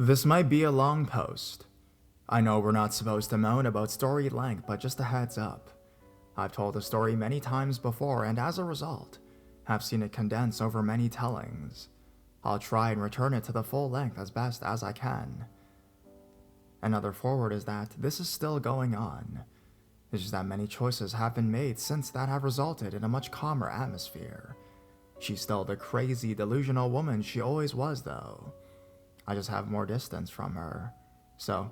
This might be a long post. I know we're not supposed to moan about story length, but just a heads up. I've told the story many times before, and as a result, have seen it condense over many tellings. I'll try and return it to the full length as best as I can. Another forward is that this is still going on. It's just that many choices have been made since that have resulted in a much calmer atmosphere. She's still the crazy, delusional woman she always was, though. I just have more distance from her. So,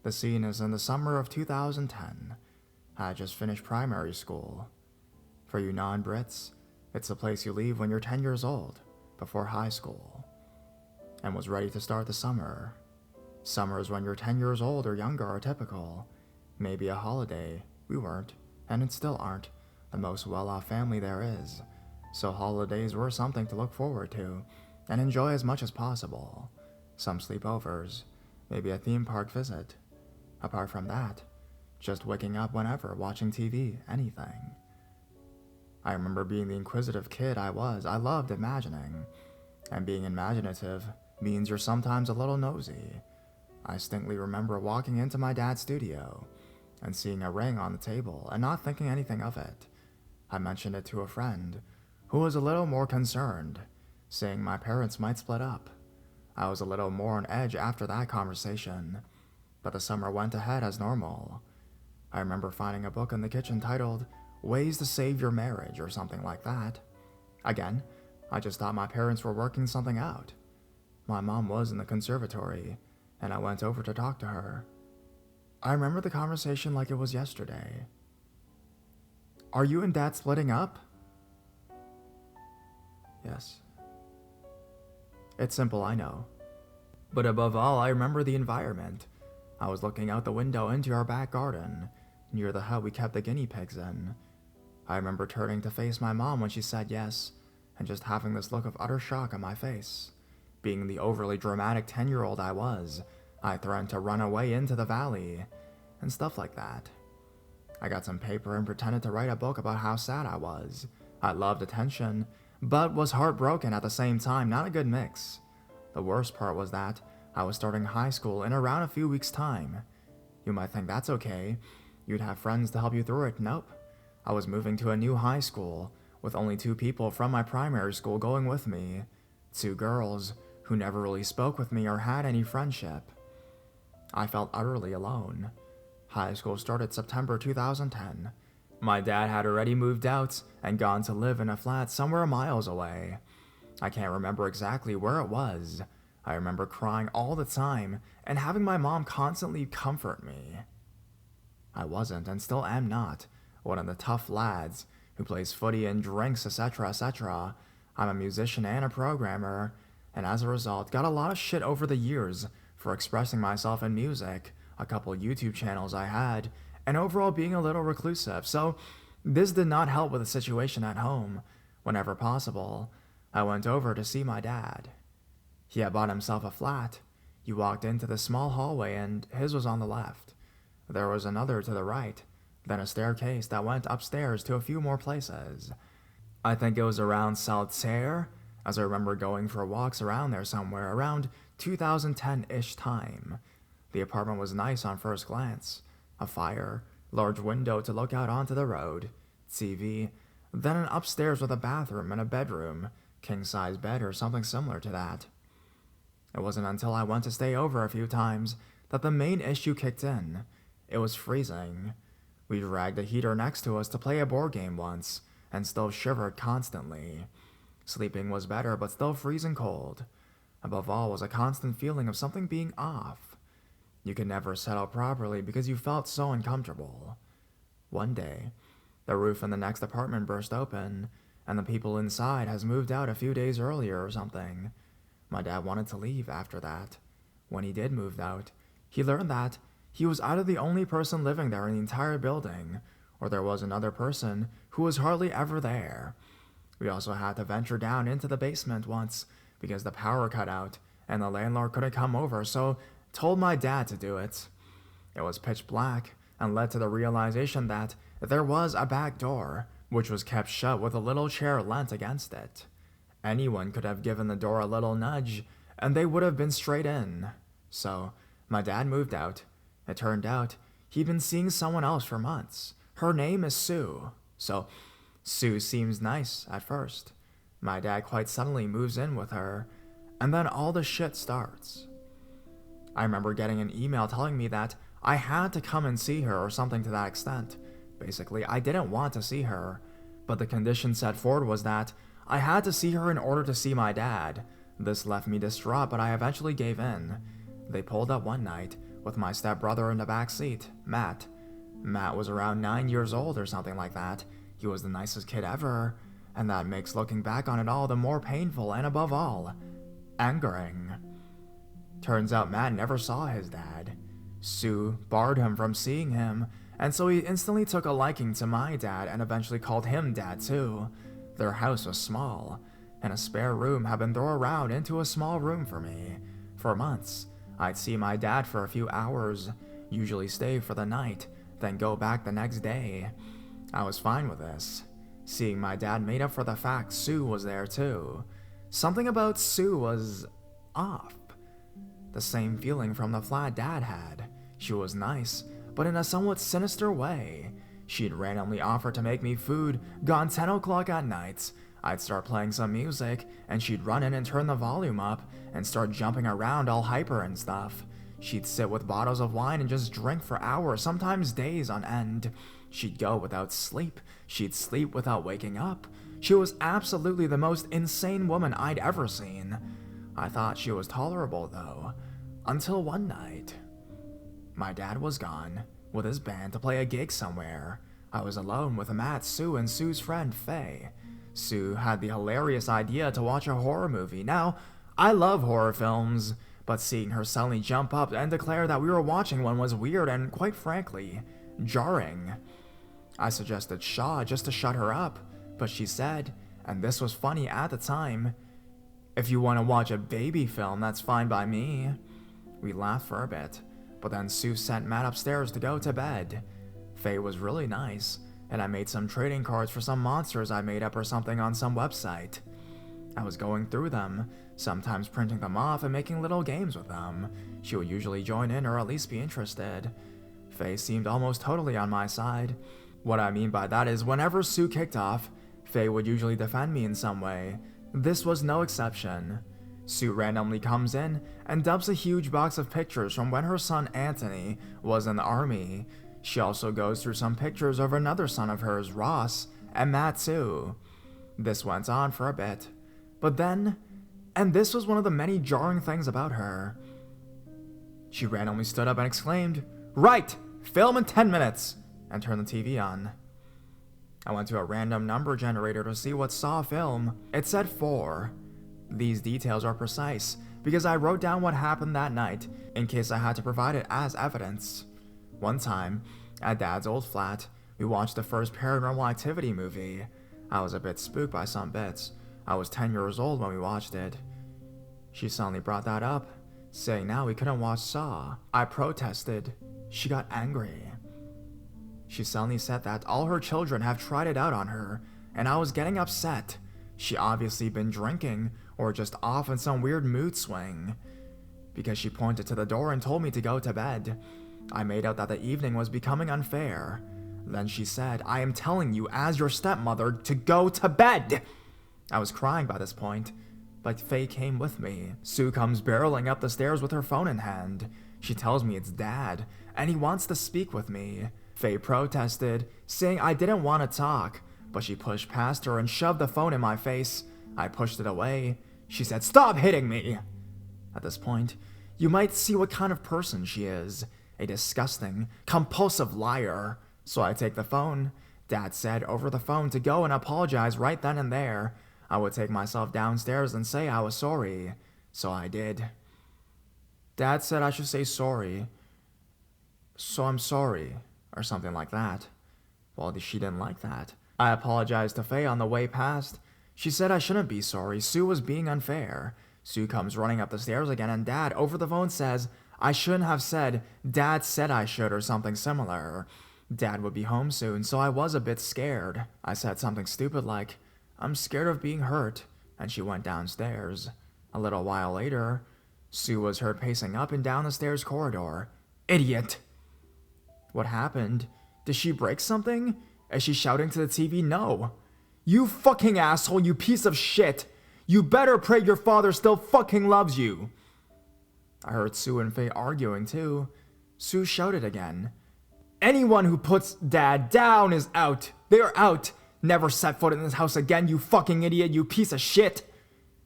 the scene is in the summer of 2010. I just finished primary school. For you non-Brits, it's the place you leave when you're 10 years old, before high school. And was ready to start the summer. Summers when you're 10 years old or younger are typical. Maybe a holiday. We weren't, and it still aren't, the most well-off family there is. So holidays were something to look forward to, and enjoy as much as possible. Some sleepovers, maybe a theme park visit. Apart from that, just waking up whenever, watching TV, anything. I remember being the inquisitive kid I was. I loved imagining. And being imaginative means you're sometimes a little nosy. I distinctly remember walking into my dad's studio and seeing a ring on the table and not thinking anything of it. I mentioned it to a friend who was a little more concerned, saying my parents might split up. I was a little more on edge after that conversation, but the summer went ahead as normal. I remember finding a book in the kitchen titled Ways to Save Your Marriage or something like that. Again, I just thought my parents were working something out. My mom was in the conservatory, and I went over to talk to her. I remember the conversation like it was yesterday. "Are you and Dad splitting up?" "Yes." It's simple, I know. But above all, I remember the environment. I was looking out the window into our back garden, near the hut we kept the guinea pigs in. I remember turning to face my mom when she said yes, and just having this look of utter shock on my face. Being the overly dramatic 10-year-old I was, I threatened to run away into the valley, and stuff like that. I got some paper and pretended to write a book about how sad I was. I loved attention, but was heartbroken at the same time, not a good mix. The worst part was that I was starting high school in around a few weeks' time. You might think that's okay. You'd have friends to help you through it. Nope. I was moving to a new high school, with only 2 people from my primary school going with me. 2 girls, who never really spoke with me or had any friendship. I felt utterly alone. High school started September 2010. My dad had already moved out and gone to live in a flat somewhere miles away. I can't remember exactly where it was. I remember crying all the time and having my mom constantly comfort me. I wasn't, and still am not, one of the tough lads who plays footy and drinks, etc., etc. I'm a musician and a programmer, and as a result, got a lot of shit over the years for expressing myself in music, a couple YouTube channels I had, and overall being a little reclusive, so this did not help with the situation at home. Whenever possible, I went over to see my dad. He had bought himself a flat. You walked into the small hallway and his was on the left. There was another to the right, then a staircase that went upstairs to a few more places. I think it was around Saltaire, as I remember going for walks around there somewhere around 2010-ish time. The apartment was nice on first glance. A fire, large window to look out onto the road, TV, then an upstairs with a bathroom and a bedroom, king-size bed or something similar to that. It wasn't until I went to stay over a few times that the main issue kicked in. It was freezing. We dragged a heater next to us to play a board game once, and still shivered constantly. Sleeping was better, but still freezing cold. Above all was a constant feeling of something being off. You could never settle properly because you felt so uncomfortable. One day, the roof in the next apartment burst open, and the people inside has moved out a few days earlier or something. My dad wanted to leave after that. When he did move out, he learned that he was either the only person living there in the entire building, or there was another person who was hardly ever there. We also had to venture down into the basement once because the power cut out and the landlord couldn't come over, so told my dad to do it. It was pitch black and led to the realization that there was a back door, which was kept shut with a little chair leant against it. Anyone could have given the door a little nudge, and they would have been straight in. So, my dad moved out. It turned out he'd been seeing someone else for months. Her name is Sue. So, Sue seems nice at first. My dad quite suddenly moves in with her, and then all the shit starts. I remember getting an email telling me that I had to come and see her or something to that extent. Basically, I didn't want to see her, but the condition set forward was that I had to see her in order to see my dad. This left me distraught, but I eventually gave in. They pulled up one night, with my stepbrother in the back seat, Matt. Matt was around 9 years old or something like that. He was the nicest kid ever, and that makes looking back on it all the more painful and, above all, angering. Turns out Matt never saw his dad. Sue barred him from seeing him, and so he instantly took a liking to my dad and eventually called him dad too. Their house was small, and a spare room had been thrown around into a small room for me. For months, I'd see my dad for a few hours, usually stay for the night, then go back the next day. I was fine with this. Seeing my dad made up for the fact Sue was there too. Something about Sue was off. The same feeling from the flat dad had. She was nice, but in a somewhat sinister way. She'd randomly offer to make me food, gone 10 o'clock at night. I'd start playing some music, and she'd run in and turn the volume up, and start jumping around all hyper and stuff. She'd sit with bottles of wine and just drink for hours, sometimes days on end. She'd go without sleep. She'd sleep without waking up. She was absolutely the most insane woman I'd ever seen. I thought she was tolerable, though, until one night. My dad was gone, with his band to play a gig somewhere. I was alone with Matt, Sue, and Sue's friend, Faye. Sue had the hilarious idea to watch a horror movie. Now, I love horror films, but seeing her suddenly jump up and declare that we were watching one was weird and, quite frankly, jarring. I suggested Shaw just to shut her up, but she said, and this was funny at the time, "If you want to watch a baby film, that's fine by me." We laughed for a bit, but then Sue sent Matt upstairs to go to bed. Faye was really nice, and I made some trading cards for some monsters I made up or something on some website. I was going through them, sometimes printing them off and making little games with them. She would usually join in or at least be interested. Faye seemed almost totally on my side. What I mean by that is whenever Sue kicked off, Faye would usually defend me in some way. This was no exception. Sue randomly comes in and dumps a huge box of pictures from when her son Anthony was in the army. She also goes through some pictures of another son of hers, Ross, and Matt too. This went on for a bit. But then, and this was one of the many jarring things about her, she randomly stood up and exclaimed, "Right! Film in 10 minutes!" and turned the TV on. I went to a random number generator to see what saw film. It said 4. These details are precise because I wrote down what happened that night in case I had to provide it as evidence. One time, at Dad's old flat, we watched the first Paranormal Activity movie. I was a bit spooked by some bits. I was 10 years old when we watched it. She suddenly brought that up, saying now we couldn't watch Saw. I protested. She got angry. She suddenly said that all her children have tried it out on her, and I was getting upset. She obviously been drinking, or just off in some weird mood swing. Because she pointed to the door and told me to go to bed. I made out that the evening was becoming unfair. Then she said, "I am telling you as your stepmother to go to bed!" I was crying by this point, but Faye came with me. Sue comes barreling up the stairs with her phone in hand. She tells me it's Dad, and he wants to speak with me. Faye protested, saying I didn't want to talk, but she pushed past her and shoved the phone in my face. I pushed it away. She said, "Stop hitting me!" At this point, you might see what kind of person she is. A disgusting, compulsive liar. So I take the phone. Dad said over the phone to go and apologize right then and there. I would take myself downstairs and say I was sorry. So I did. Dad said I should say sorry. So I'm sorry, or something like that. Well, she didn't like that. I apologized to Faye on the way past. She said I shouldn't be sorry. Sue was being unfair. Sue comes running up the stairs again, and Dad over the phone says I shouldn't have said Dad said I should or something similar. Dad would be home soon, so I was a bit scared. I said something stupid like, "I'm scared of being hurt," and she went downstairs. A little while later, Sue was heard pacing up and down the stairs corridor. Idiot! What happened? Did she break something? Is she shouting to the TV? No. You fucking asshole, you piece of shit! You better pray your father still fucking loves you! I heard Sue and Faye arguing too. Sue shouted again. Anyone who puts Dad down is out. They are out. Never set foot in this house again, you fucking idiot, you piece of shit!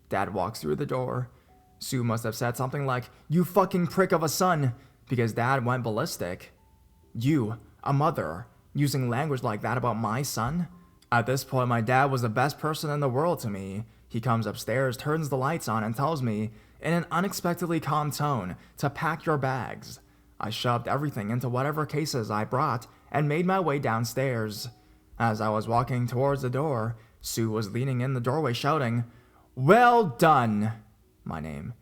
Dad walks through the door. Sue must have said something like, you fucking prick of a son, because Dad went ballistic. You, a mother, using language like that about my son? At this point, my dad was the best person in the world to me. He comes upstairs, turns the lights on, and tells me, in an unexpectedly calm tone, to pack your bags. I shoved everything into whatever cases I brought and made my way downstairs. As I was walking towards the door, Sue was leaning in the doorway shouting, well done! My name.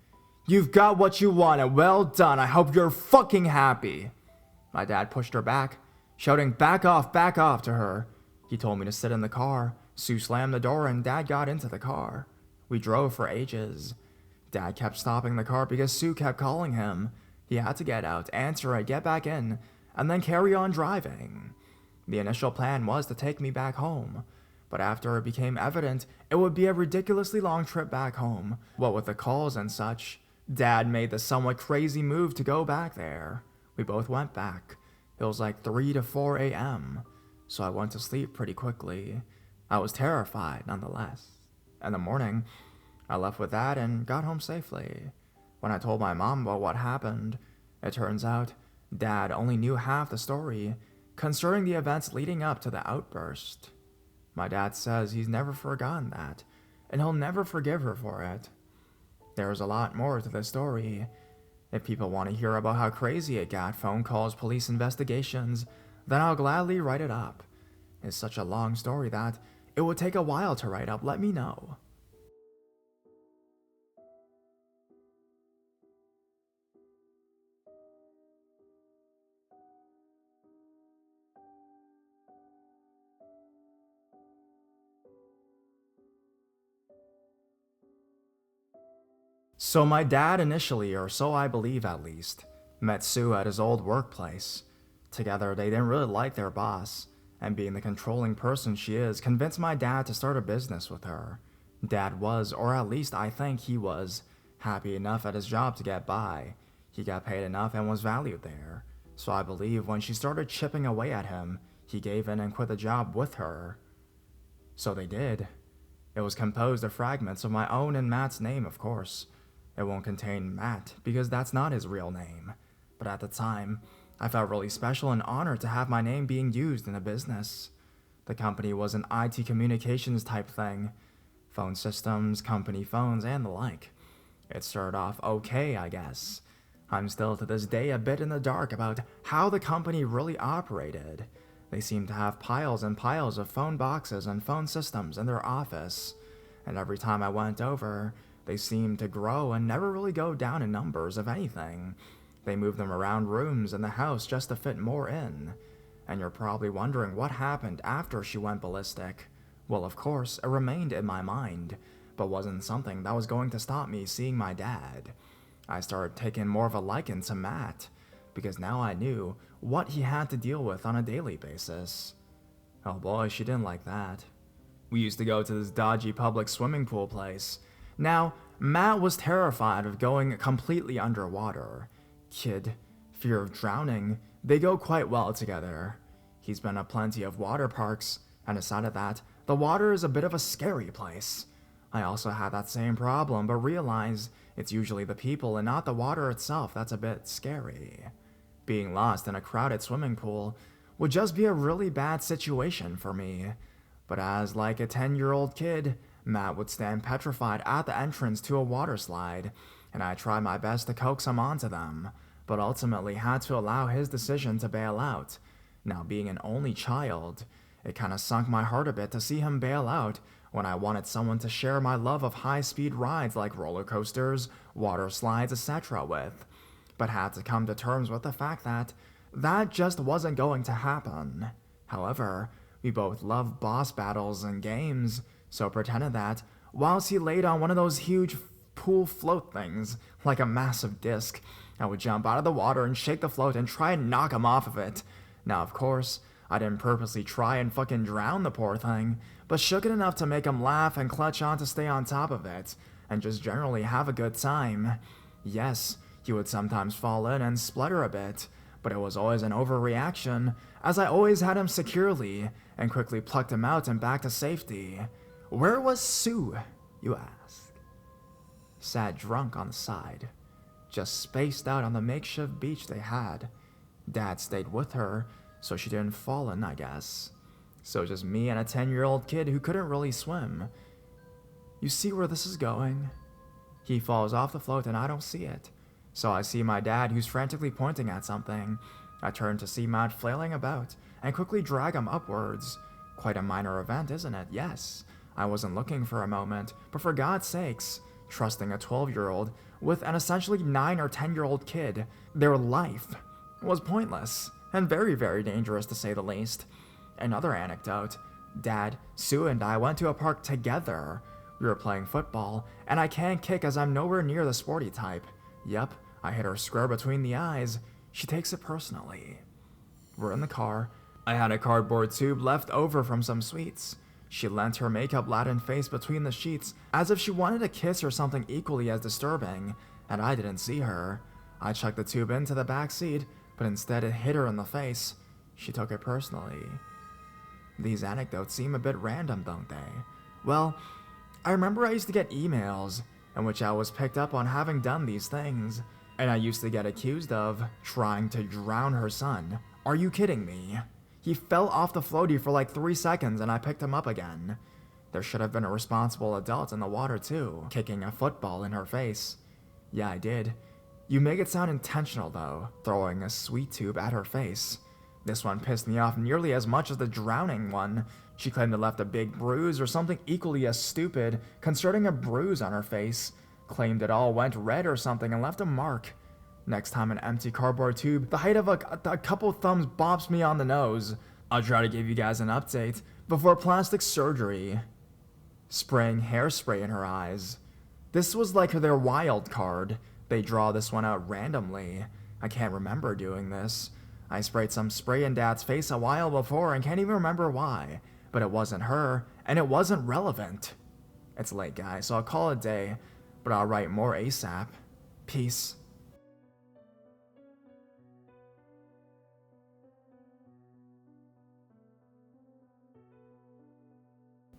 You've got what you wanted, well done, I hope you're fucking happy. My dad pushed her back, shouting back off to her. He told me to sit in the car. Sue slammed the door and Dad got into the car. We drove for ages. Dad kept stopping the car because Sue kept calling him. He had to get out, answer it, get back in, and then carry on driving. The initial plan was to take me back home, but after it became evident it would be a ridiculously long trip back home, what with the calls and such, Dad made the somewhat crazy move to go back there. We both went back. It was like 3 to 4 a.m., so I went to sleep pretty quickly. I was terrified nonetheless. In the morning, I left with Dad and got home safely. When I told my mom about what happened, it turns out Dad only knew half the story concerning the events leading up to the outburst. My dad says he's never forgotten that, and he'll never forgive her for it. There's a lot more to the story. If people want to hear about how crazy it got, phone calls, police investigations, then I'll gladly write it up. It's such a long story that it would take a while to write up, let me know. So my dad initially, or so I believe at least, met Sue at his old workplace. Together, they didn't really like their boss, and being the controlling person she is, convinced my dad to start a business with her. Dad was, or at least I think he was, happy enough at his job to get by. He got paid enough and was valued there. So I believe when she started chipping away at him, he gave in and quit the job with her. So they did. It was composed of fragments of my own and Matt's name, of course. It won't contain Matt, because that's not his real name. But at the time, I felt really special and honored to have my name being used in a business. The company was an IT communications type thing. Phone systems, company phones, and the like. It started off okay, I guess. I'm still to this day a bit in the dark about how the company really operated. They seemed to have piles and piles of phone boxes and phone systems in their office. And every time I went over, they seemed to grow and never really go down in numbers, if anything. They moved them around rooms in the house just to fit more in. And you're probably wondering what happened after she went ballistic. Well, of course, it remained in my mind, but wasn't something that was going to stop me seeing my dad. I started taking more of a liking to Matt, because now I knew what he had to deal with on a daily basis. Oh boy, she didn't like that. We used to go to this dodgy public swimming pool place. Now, Matt was terrified of going completely underwater. Kid, fear of drowning, they go quite well together. He's been at plenty of water parks, and decided that the water is a bit of a scary place. I also had that same problem, but realized it's usually the people and not the water itself that's a bit scary. Being lost in a crowded swimming pool would just be a really bad situation for me. But as like a 10-year-old kid, Matt would stand petrified at the entrance to a water slide, and I tried my best to coax him onto them, but ultimately had to allow his decision to bail out. Now, being an only child, it kinda sunk my heart a bit to see him bail out when I wanted someone to share my love of high-speed rides like roller coasters, water slides, etc. with, but had to come to terms with the fact that that just wasn't going to happen. However, we both loved boss battles and games, so pretended that, whilst he laid on one of those huge pool float things, like a massive disc. I would jump out of the water and shake the float and try and knock him off of it. Now, of course, I didn't purposely try and fucking drown the poor thing, but shook it enough to make him laugh and clutch on to stay on top of it, and just generally have a good time. Yes, he would sometimes fall in and splutter a bit, but it was always an overreaction, as I always had him securely, and quickly plucked him out and back to safety. Where was Sue, you ask? Sat drunk on the side, just spaced out on the makeshift beach they had. Dad stayed with her, so she didn't fall in, I guess. So just me and a 10-year-old kid who couldn't really swim. You see where this is going? He falls off the float and I don't see it. So I see my dad, who's frantically pointing at something. I turn to see Matt flailing about and quickly drag him upwards. Quite a minor event, isn't it? Yes. I wasn't looking for a moment, but for God's sakes, trusting a 12-year-old with an essentially 9 or 10-year-old kid, their life was pointless and very, very dangerous to say the least. Another anecdote, Dad, Sue, and I went to a park together. We were playing football, and I can't kick as I'm nowhere near the sporty type. Yep, I hit her square between the eyes. She takes it personally. We're in the car. I had a cardboard tube left over from some sweets. She leant her makeup-laden face between the sheets as if she wanted a kiss or something equally as disturbing, and I didn't see her. I chucked the tube into the back seat, but instead it hit her in the face. She took it personally. These anecdotes seem a bit random, don't they? Well, I remember I used to get emails in which I was picked up on having done these things, and I used to get accused of trying to drown her son. Are you kidding me? He fell off the floaty for like 3 seconds and I picked him up again. There should have been a responsible adult in the water too, kicking a football in her face. Yeah, I did. You make it sound intentional though, throwing a sweet tube at her face. This one pissed me off nearly as much as the drowning one. She claimed it left a big bruise or something equally as stupid, concerning a bruise on her face. Claimed it all went red or something and left a mark. Next time an empty cardboard tube the height of a couple thumbs bops me on the nose, I'll try to give you guys an update before plastic surgery. Spraying hairspray in her eyes. This was like their wild card. They draw this one out randomly. I can't remember doing this. I sprayed some spray in Dad's face a while before and can't even remember why. But it wasn't her, and it wasn't relevant. It's late, guys, so I'll call it a day, but I'll write more ASAP. Peace.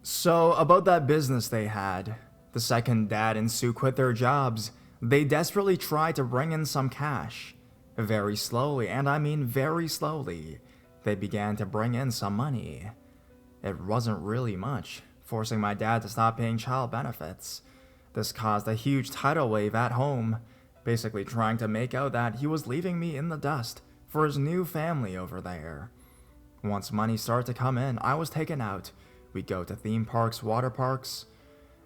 So, about that business they had. The second Dad and Sue quit their jobs, they desperately tried to bring in some cash. Very slowly, and I mean very slowly, they began to bring in some money. It wasn't really much, forcing my dad to stop paying child benefits. This caused a huge tidal wave at home, basically trying to make out that he was leaving me in the dust for his new family over there. Once money started to come in, I was taken out. We'd go to theme parks, water parks,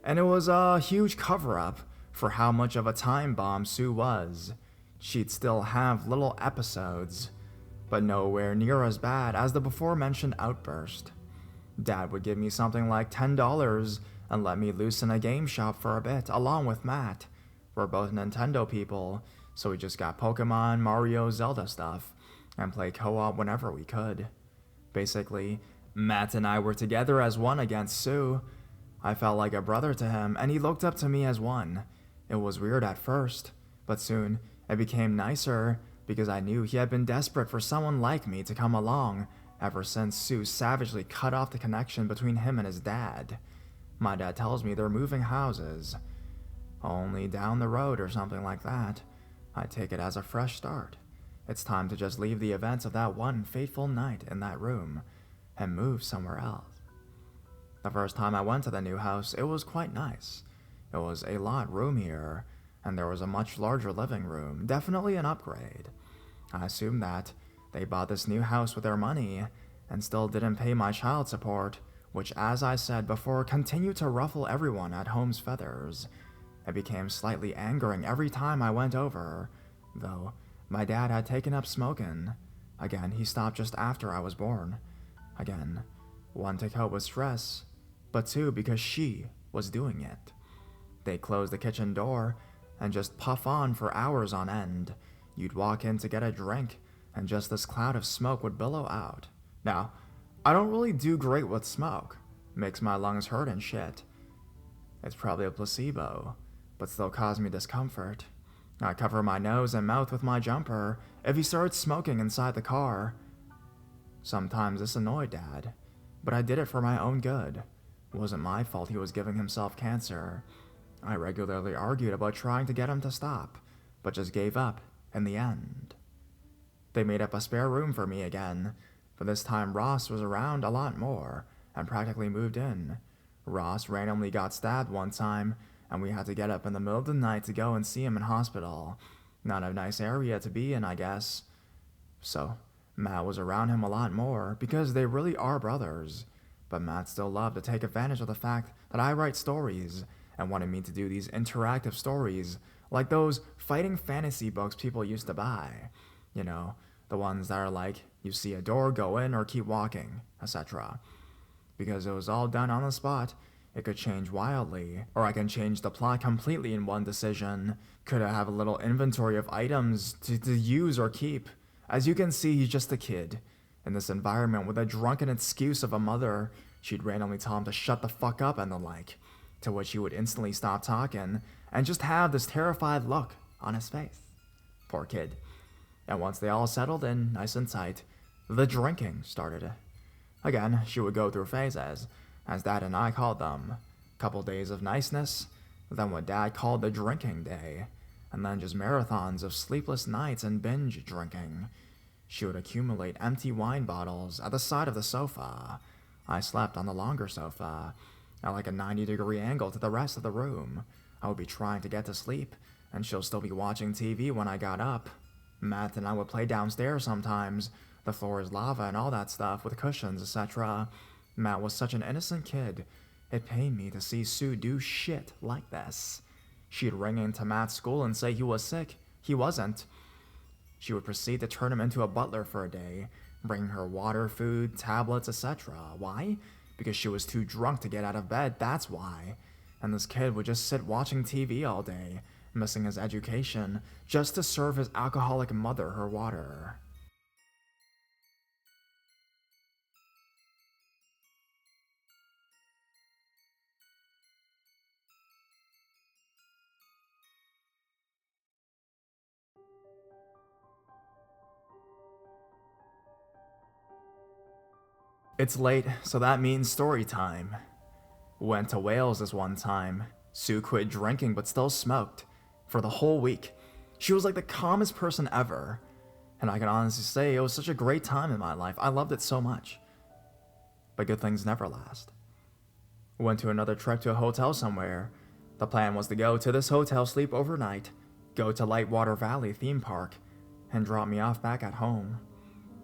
and it was a huge cover-up for how much of a time bomb Sue was. She'd still have little episodes, but nowhere near as bad as the before-mentioned outburst. Dad would give me something like $10 and let me loose in a game shop for a bit, along with Matt. We're both Nintendo people, so we just got Pokemon, Mario, Zelda stuff, and play co-op whenever we could. Basically, Matt and I were together as one against Sue. I felt like a brother to him, and he looked up to me as one. It was weird at first, but soon it became nicer because I knew he had been desperate for someone like me to come along ever since Sue savagely cut off the connection between him and his dad. My dad tells me they're moving houses. Only down the road or something like that. I take it as a fresh start. It's time to just leave the events of that one fateful night in that room and move somewhere else. The first time I went to the new house, it was quite nice. It was a lot roomier, and there was a much larger living room, definitely an upgrade. I assumed that they bought this new house with their money and still didn't pay my child support, which, as I said before, continued to ruffle everyone at home's feathers. It became slightly angering every time I went over, though my dad had taken up smoking. Again, he stopped just after I was born. Again, one, to cope with stress, but two, because she was doing it. They'd close the kitchen door and just puff on for hours on end. You'd walk in to get a drink, and just this cloud of smoke would billow out. Now, I don't really do great with smoke. Makes my lungs hurt and shit. It's probably a placebo, but still caused me discomfort. I cover my nose and mouth with my jumper if he started smoking inside the car. Sometimes this annoyed Dad, but I did it for my own good. It wasn't my fault he was giving himself cancer. I regularly argued about trying to get him to stop, but just gave up in the end. They made up a spare room for me again, but this time Ross was around a lot more and practically moved in. Ross randomly got stabbed one time, and we had to get up in the middle of the night to go and see him in hospital. Not a nice area to be in, I guess. So, Matt was around him a lot more, because they really are brothers. But Matt still loved to take advantage of the fact that I write stories, and wanted me to do these interactive stories, like those fighting fantasy books people used to buy. You know, the ones that are like, you see a door, go in or keep walking, etc. Because it was all done on the spot, it could change wildly, or I can change the plot completely in one decision. Could I have a little inventory of items to use or keep? As you can see, he's just a kid. In this environment with a drunken excuse of a mother, she'd randomly tell him to shut the fuck up and the like, to which he would instantly stop talking and just have this terrified look on his face. Poor kid. And once they all settled in, nice and tight, the drinking started. Again, she would go through phases, as Dad and I called them. Couple days of niceness, then what Dad called the drinking day, and then just marathons of sleepless nights and binge drinking. She would accumulate empty wine bottles at the side of the sofa. I slept on the longer sofa, at like a 90-degree angle to the rest of the room. I would be trying to get to sleep, and she'll still be watching TV when I got up. Matt and I would play downstairs sometimes. The floor is lava and all that stuff with cushions, etc. Matt was such an innocent kid. It pained me to see Sue do shit like this. She'd ring into Matt's school and say he was sick. He wasn't. She would proceed to turn him into a butler for a day, bringing her water, food, tablets, etc. Why? Because she was too drunk to get out of bed, that's why. And this kid would just sit watching TV all day, missing his education, just to serve his alcoholic mother her water. It's late, so that means story time. Went to Wales this one time. Sue quit drinking but still smoked. For the whole week. She was like the calmest person ever. And I can honestly say it was such a great time in my life. I loved it so much. But good things never last. Went to another trip to a hotel somewhere. The plan was to go to this hotel, sleep overnight, go to Lightwater Valley theme park, and drop me off back at home.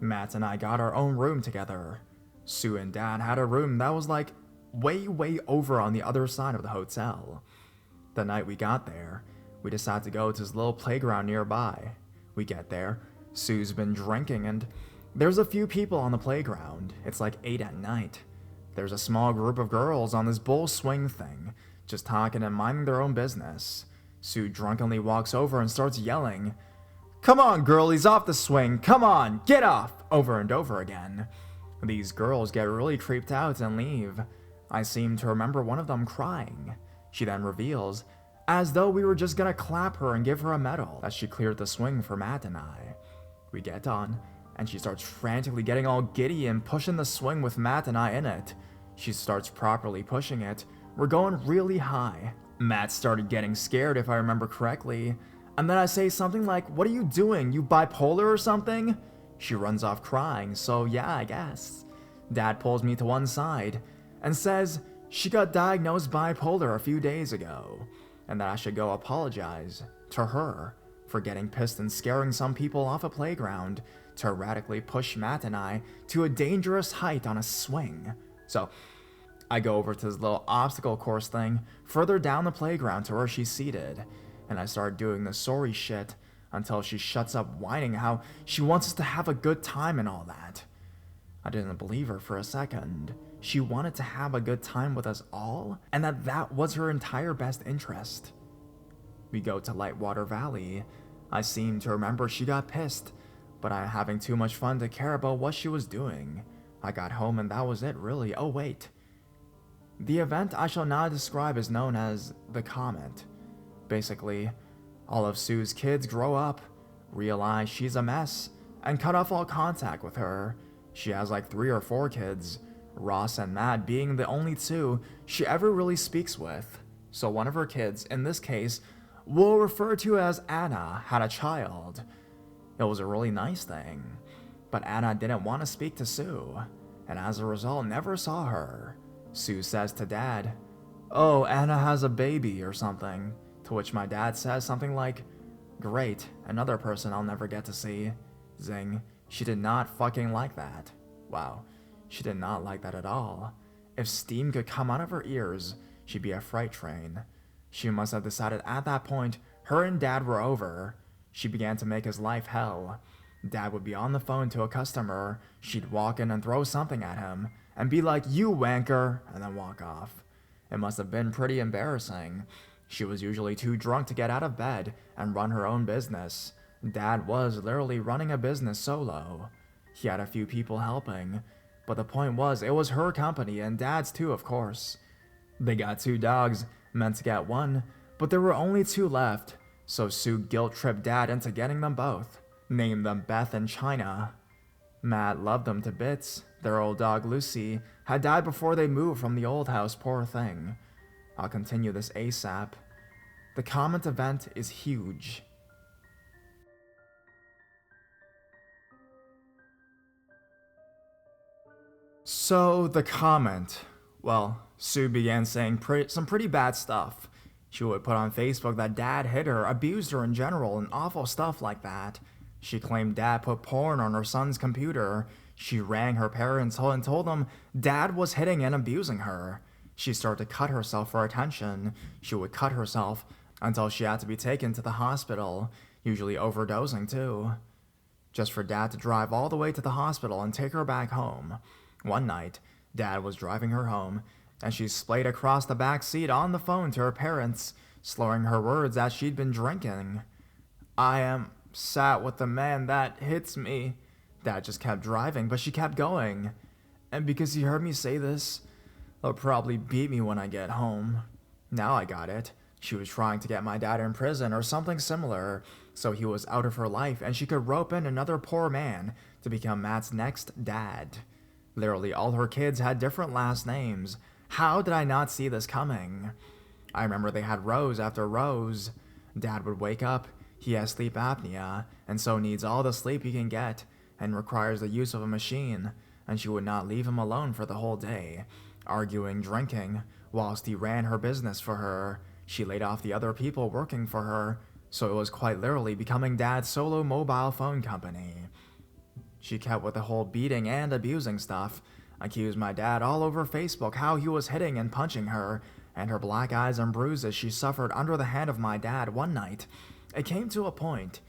Matt and I got our own room together. Sue and Dad had a room that was like way over on the other side of the hotel. The night we got there, we decided to go to this little playground nearby. We get there, Sue's been drinking, and there's a few people on the playground. It's like 8 at night. There's a small group of girls on this bull swing thing, just talking and minding their own business. Sue drunkenly walks over and starts yelling, "Come on, girlies, off the swing! Come on, get off!" over and over again. These girls get really creeped out and leave. I seem to remember one of them crying. She then reveals, as though we were just gonna clap her and give her a medal, that she cleared the swing for Matt and I. We get on, and she starts frantically getting all giddy and pushing the swing with Matt and I in it. She starts properly pushing it. We're going really high. Matt started getting scared, if I remember correctly, and then I say something like, "What are you doing? You bipolar or something?" She runs off crying, so yeah, I guess. Dad pulls me to one side and says she got diagnosed bipolar a few days ago, and that I should go apologize to her for getting pissed and scaring some people off a playground to erratically push Matt and I to a dangerous height on a swing. So I go over to this little obstacle course thing further down the playground to where she's seated, and I start doing the sorry shit until she shuts up whining how she wants us to have a good time and all that. I didn't believe her for a second. she wanted to have a good time with us all, and that was her entire best interest. We go to Lightwater Valley. I seem to remember she got pissed, but I having too much fun to care about what she was doing. I got home and that was it really. Oh wait. The event I shall now describe is known as the Comet. Basically, all of Sue's kids grow up, realize she's a mess, and cut off all contact with her. She has like 3 or 4 kids, Ross and Matt being the only 2 she ever really speaks with. So one of her kids, in this case, we'll refer to as Anna, had a child. It was a really nice thing, but Anna didn't want to speak to Sue, and as a result never saw her. Sue says to Dad, "Oh, Anna has a baby or something," to which my dad says something like, "Great, another person I'll never get to see." Zing, she did not fucking like that. Wow, she did not like that at all. If steam could come out of her ears, she'd be a freight train. She must have decided at that point her and Dad were over. She began to make his life hell. Dad would be on the phone to a customer, she'd walk in and throw something at him, and be like, "You wanker," and then walk off. It must have been pretty embarrassing. She was usually too drunk to get out of bed and run her own business. Dad was literally running a business solo. He had a few people helping, but the point was it was her company and Dad's too, of course. They got 2 dogs, meant to get 1, but there were only 2 left, so Sue guilt-tripped Dad into getting them both. Named them Beth and China. Matt loved them to bits. Their old dog Lucy had died before they moved from the old house, poor thing. I'll continue this ASAP. The Comet event is huge. So, the Comet. Well, Sue began saying some pretty bad stuff. She would put on Facebook that Dad hit her, abused her in general, and awful stuff like that. She claimed Dad put porn on her son's computer. She rang her parents and told them Dad was hitting and abusing her. She started to cut herself for attention. She would cut herself until she had to be taken to the hospital, usually overdosing too. Just for Dad to drive all the way to the hospital and take her back home. One night, Dad was driving her home, and she splayed across the back seat on the phone to her parents, slurring her words as she'd been drinking. "I am sat with the man that hits me." Dad just kept driving, but she kept going. "And because he heard me say this, they'll probably beat me when I get home." Now I got it. She was trying to get my dad in prison or something similar, so he was out of her life and she could rope in another poor man to become Matt's next dad. Literally all her kids had different last names. How did I not see this coming? I remember they had rows after rows. Dad would wake up. He has sleep apnea, and so needs all the sleep he can get, and requires the use of a machine, and she would not leave him alone for the whole day, arguing, drinking, whilst he ran her business for her. She laid off the other people working for her, so it was quite literally becoming Dad's solo mobile phone company. She kept with the whole beating and abusing stuff, accused my dad all over Facebook how he was hitting and punching her, and her black eyes and bruises she suffered under the hand of my dad one night. It came to a point.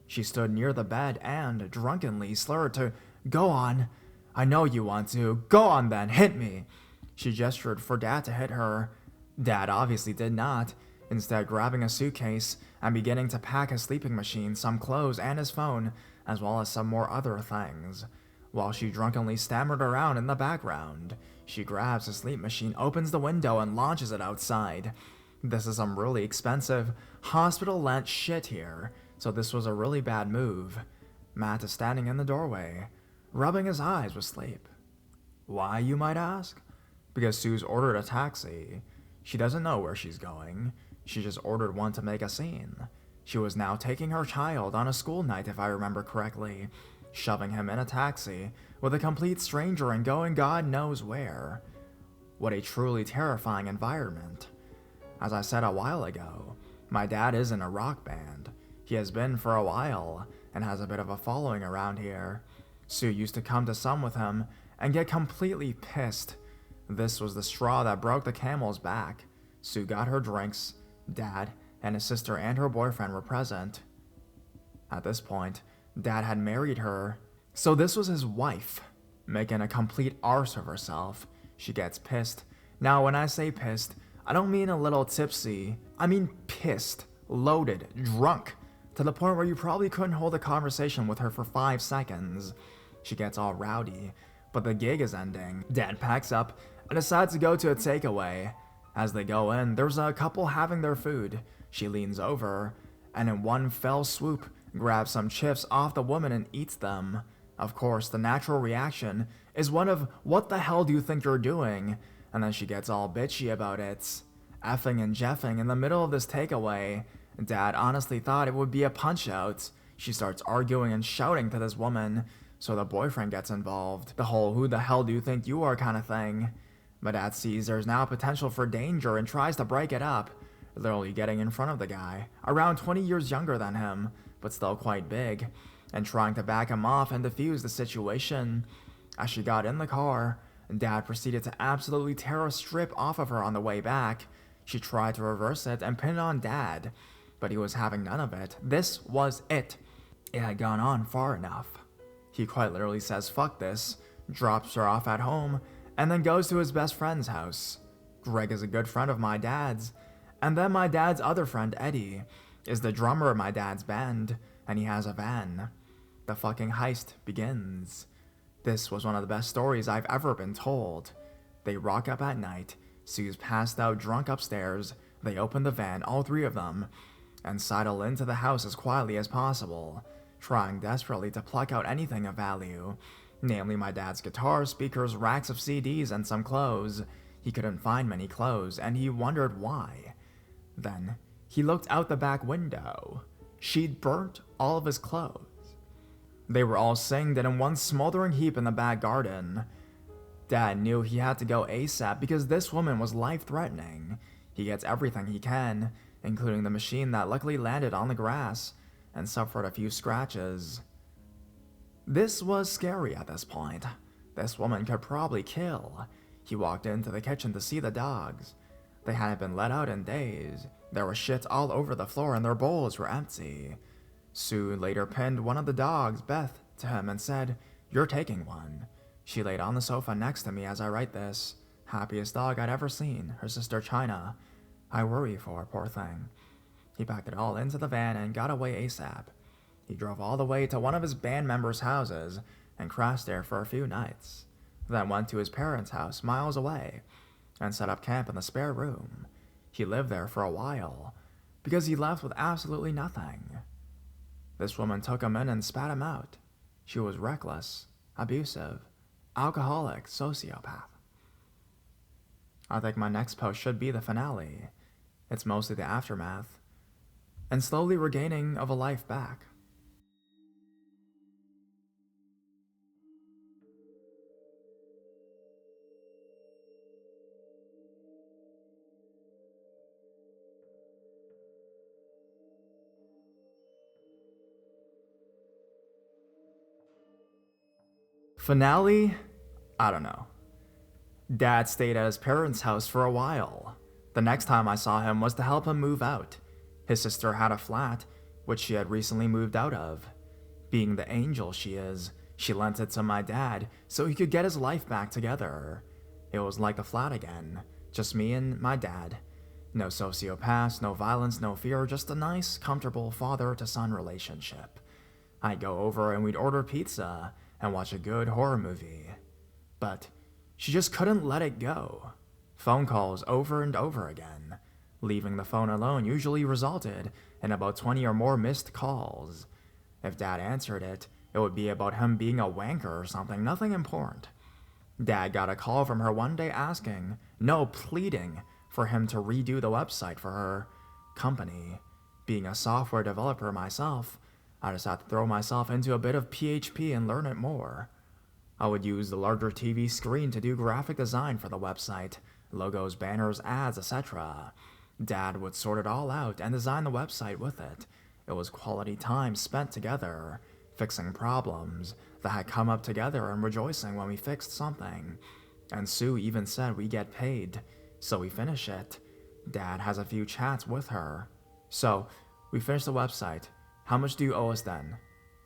She stood near the bed and, drunkenly, slurred to, "Go on. I know you want to. Go on then, hit me." She gestured for Dad to hit her. Dad obviously did not, instead grabbing a suitcase and beginning to pack his sleeping machine, some clothes, and his phone, as well as some more other things. While she drunkenly stammered around in the background, she grabs the sleep machine, opens the window, and launches it outside. This is some really expensive, hospital-lent shit here, so this was a really bad move. Matt is standing in the doorway, rubbing his eyes with sleep. Why, you might ask? Because Sue's ordered a taxi. She doesn't know where she's going. She just ordered one to make a scene. She was now taking her child on a school night, if I remember correctly, shoving him in a taxi with a complete stranger and going God knows where. What a truly terrifying environment. As I said a while ago, my dad is in a rock band. He has been for a while and has a bit of a following around here. Sue used to come to some with him and get completely pissed. This was the straw that broke the camel's back. Sue got her drinks. Dad and his sister and her boyfriend were present. At this point, Dad had married her, so this was his wife, making a complete arse of herself. She gets pissed. Now, when I say pissed, I don't mean a little tipsy. I mean pissed, loaded, drunk, to the point where you probably couldn't hold a conversation with her for 5 seconds. She gets all rowdy, but the gig is ending. Dad packs up and decides to go to a takeaway. As they go in, there's a couple having their food. She leans over, and in one fell swoop, grabs some chips off the woman and eats them. Of course, the natural reaction is one of, "What the hell do you think you're doing?" And then she gets all bitchy about it. Effing and jeffing in the middle of this takeaway. Dad honestly thought it would be a punch-out. She starts arguing and shouting to this woman, so the boyfriend gets involved. The whole "who the hell do you think you are" kind of thing. But Dad sees there's now potential for danger and tries to break it up, literally getting in front of the guy, around 20 years younger than him, but still quite big, and trying to back him off and defuse the situation. As she got in the car, Dad proceeded to absolutely tear a strip off of her on the way back. She tried to reverse it and pin it on Dad, but he was having none of it. This was it. It had gone on far enough. He quite literally says fuck this, drops her off at home, and then goes to his best friend's house. Greg is a good friend of my dad's, and then my dad's other friend, Eddie, is the drummer of my dad's band, and he has a van. The fucking heist begins. This was one of the best stories I've ever been told. They rock up at night, Sue's passed out drunk upstairs, they open the van, all 3 of them, and sidle into the house as quietly as possible, trying desperately to pluck out anything of value, namely my dad's guitar, speakers, racks of CDs, and some clothes. He couldn't find many clothes, and he wondered why. Then, he looked out the back window. She'd burnt all of his clothes. They were all singed in one smoldering heap in the back garden. Dad knew he had to go ASAP because this woman was life-threatening. He gets everything he can, including the machine that luckily landed on the grass and suffered a few scratches. This was scary at this point. This woman could probably kill. He walked into the kitchen to see the dogs. They hadn't been let out in days. There was shit all over the floor and their bowls were empty. Sue later pinned one of the dogs, Beth, to him and said, "You're taking one." She laid on the sofa next to me as I write this. Happiest dog I'd ever seen, her sister China. I worry for her, poor thing. He packed it all into the van and got away ASAP. He drove all the way to one of his band members' houses and crashed there for a few nights. Then went to his parents' house miles away and set up camp in the spare room. He lived there for a while because he left with absolutely nothing. This woman took him in and spat him out. She was reckless, abusive, alcoholic, sociopath. I think my next post should be the finale. It's mostly the aftermath and slowly regaining of a life back. Finale? I don't know. Dad stayed at his parents' house for a while. The next time I saw him was to help him move out. His sister had a flat, which she had recently moved out of. Being the angel she is, she lent it to my dad so he could get his life back together. It was like the flat again, just me and my dad. No sociopaths, no violence, no fear, just a nice, comfortable father-to-son relationship. I'd go over and we'd order pizza and watch a good horror movie. But she just couldn't let it go. Phone calls over and over again. Leaving the phone alone usually resulted in about 20 or more missed calls. If Dad answered it, it would be about him being a wanker or something, nothing important. Dad got a call from her one day asking, no, pleading, for him to redo the website for her company. Being a software developer myself, I just had to throw myself into a bit of PHP and learn it more. I would use the larger TV screen to do graphic design for the website, logos, banners, ads, etc. Dad would sort it all out and design the website with it. It was quality time spent together, fixing problems that had come up together and rejoicing when we fixed something. And Sue even said we get paid, so we finish it. Dad has a few chats with her. So, we finish the website. How much do you owe us then?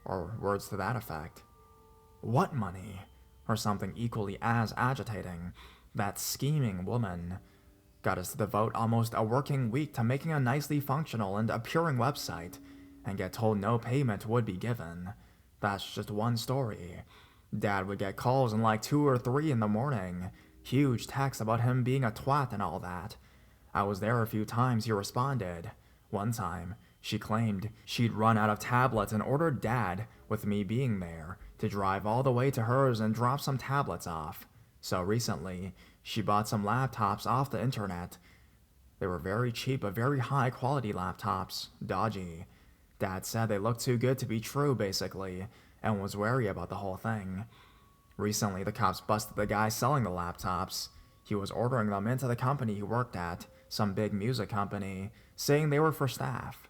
Or words to that effect. What money? Or something equally as agitating. That scheming woman got us to devote almost a working week to making a nicely functional and appealing website and get told no payment would be given. That's just one story. Dad would get calls in like 2 or 3 in the morning, huge texts about him being a twat and all that. I was there a few times, he responded. One time, she claimed she'd run out of tablets and ordered Dad, with me being there, to drive all the way to hers and drop some tablets off. So recently, she bought some laptops off the internet. They were very cheap but very high quality laptops, dodgy. Dad said they looked too good to be true, basically, and was wary about the whole thing. Recently, the cops busted the guy selling the laptops. He was ordering them into the company he worked at, some big music company, saying they were for staff.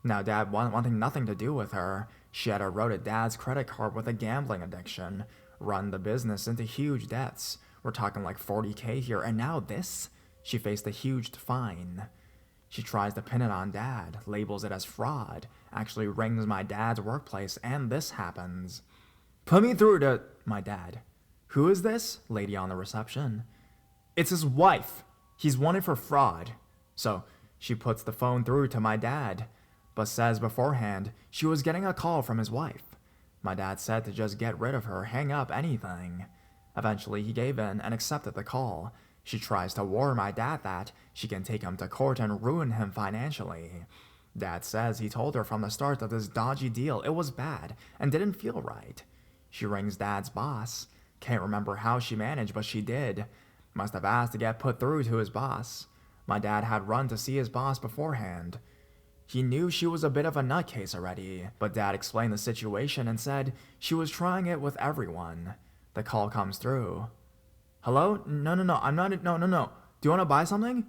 Now Dad wanting nothing to do with her, she had eroded Dad's credit card with a gambling addiction, run the business into huge debts. We're talking like $40K here, and now this? She faced a huge fine. She tries to pin it on Dad, labels it as fraud, actually rings my dad's workplace, and this happens. Put me through to my dad. Who is this? Lady on the reception. It's his wife. He's wanted for fraud. So she puts the phone through to my dad, but says beforehand she was getting a call from his wife. My dad said to just get rid of her, hang up, anything. Eventually he gave in and accepted the call. She tries to warn my dad that she can take him to court and ruin him financially. Dad says he told her from the start that this dodgy deal, it was bad and didn't feel right. She rings Dad's boss. Can't remember how she managed, but she did. Must have asked to get put through to his boss. My dad had run to see his boss beforehand. He knew she was a bit of a nutcase already, but Dad explained the situation and said she was trying it with everyone. The call comes through. Hello? No, I'm not, no. Do you want to buy something?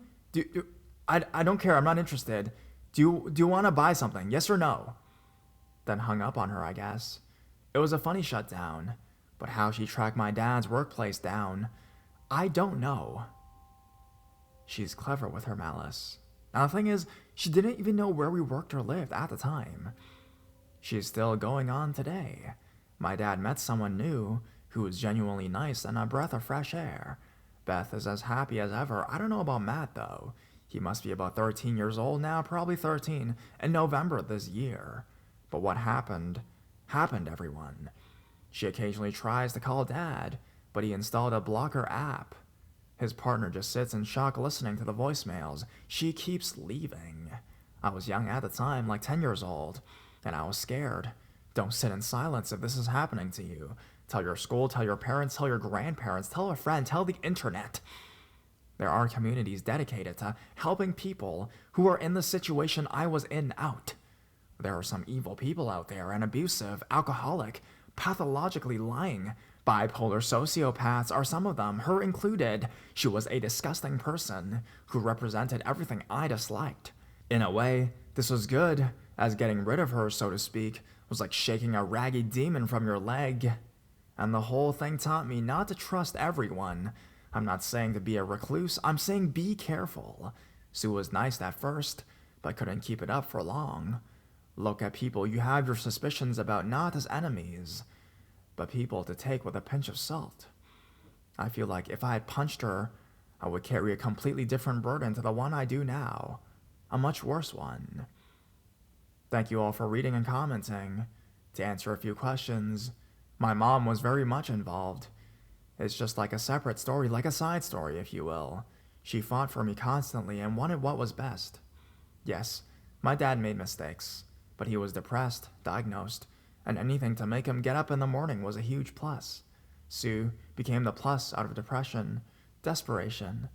I don't care, I'm not interested. Do you want to buy something? Yes or no? Then hung up on her, I guess. It was a funny shutdown, but how she tracked my dad's workplace down, I don't know. She's clever with her malice. Now the thing is, she didn't even know where we worked or lived at the time. She's still going on today. My dad met someone new who was genuinely nice and a breath of fresh air. Beth is as happy as ever. I don't know about Matt though. He must be about 13 years old now, probably 13, in November this year. But what happened, everyone. She occasionally tries to call Dad, but he installed a blocker app. His partner just sits in shock listening to the voicemails. She keeps leaving. I was young at the time, like 10 years old, and I was scared. Don't sit in silence if this is happening to you. Tell your school, tell your parents, tell your grandparents, tell a friend, tell the internet. There are communities dedicated to helping people who are in the situation I was in out. There are some evil people out there, and abusive, alcoholic, pathologically lying. Bipolar sociopaths are some of them, her included. She was a disgusting person who represented everything I disliked. In a way, this was good, as getting rid of her, so to speak, was like shaking a raggy demon from your leg. And the whole thing taught me not to trust everyone. I'm not saying to be a recluse, I'm saying be careful. Sue was nice at first, but couldn't keep it up for long. Look at people you have your suspicions about not as enemies, but people to take with a pinch of salt. I feel like if I had punched her, I would carry a completely different burden to the one I do now. A much worse one. Thank you all for reading and commenting. To answer a few questions, my mom was very much involved. It's just like a separate story, like a side story, if you will. She fought for me constantly and wanted what was best. Yes, my dad made mistakes, but he was depressed, diagnosed, and anything to make him get up in the morning was a huge plus. Sue became the plus out of depression, desperation.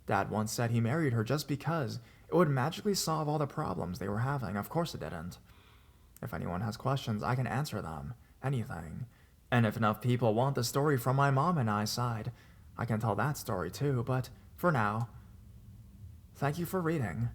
Dad once said he married her just because it would magically solve all the problems they were having. Of course it didn't. If anyone has questions, I can answer them. Anything. And if enough people want the story from my mom and I's side, I can tell that story too, but for now, thank you for reading.